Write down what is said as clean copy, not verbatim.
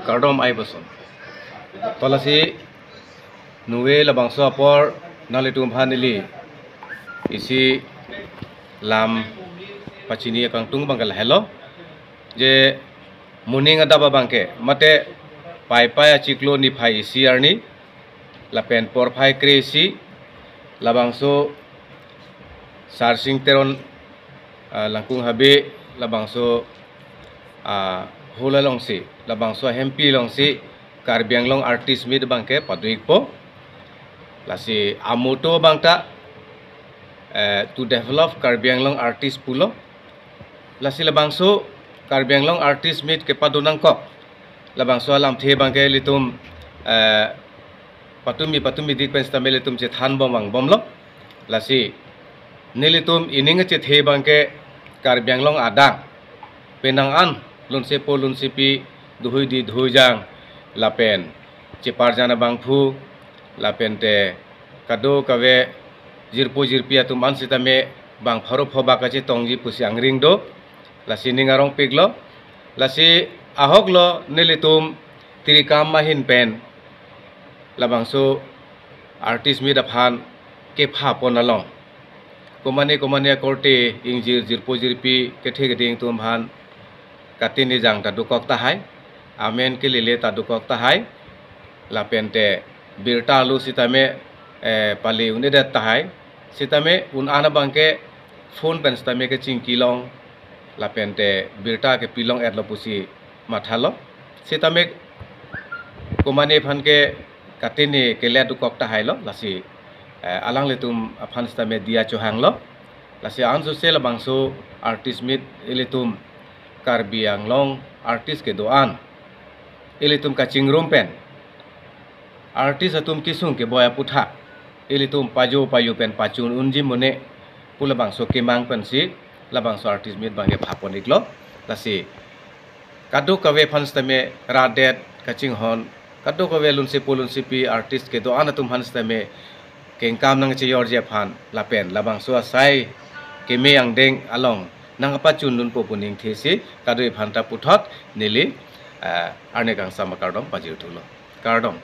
kardom ai boson tolasi nuwe labangso apor nalitum bhanili isi lam pachini kangtung bangkal hello je muning adaba bangke mate pai pai achiklo ni phai isi arni lapen por phai kresi labangso sarsing teron langkung habe labangso hula longsi labangso hempi longsi karbiang long artist mid bangke paduik po lasi amoto bangta to develop karbiang long artist pulo lasi labangso karbiang long artist mid ke padunang kok labangso alam the bangke litum patumi dik penstamel litum che than bomang bomlo lasi nilitum ining che the bangke karbiang long adang penang an lunse po lunse pi duhui di dhuijang lapen cipar jana bangphu lapen te kado kawe jirpo jirpia tum an sitame bang pharo phoba kache tongji pusi angring do lasi ningarong piglo lasi ahoglo nilitum tirikam mahin pen labangso artist mi daphan ke pha ponalong komane korte ingjir jirpo jirpi kethe geding tum han katini jang ta dukok ta hai amen ke lele ta dukok ta hai lapente birta lu sitame pali uni dat ta hai sitame un ana bangke phone pen sitame ke chingkilong lapente birta ke pilong et lopusi mathalo sitame komane phan ke katini ke le dukok ta hai lo lasi alang letum aphan sitame dia chohang lo lasi anso sel bangso artist mit elitum karbiang long artist ke doan ilitum kaching rumpen artist atum kisung ke boya putha ilitum pajo payu pen pachun unji mone pulabang so kemang pensi labang so artist mit bangge phaponik lo lasi kadu kawe phanstame radet kaching hon kadu kawe lunsi pulunsi pi artist ke doan atum phanstame kengkam nang che yorje phan lapen labang so sai keme ang deng along nang apa chunun popuning thesi kadoi phanta puthot nili arne gang sama kardom pajir thulo kardom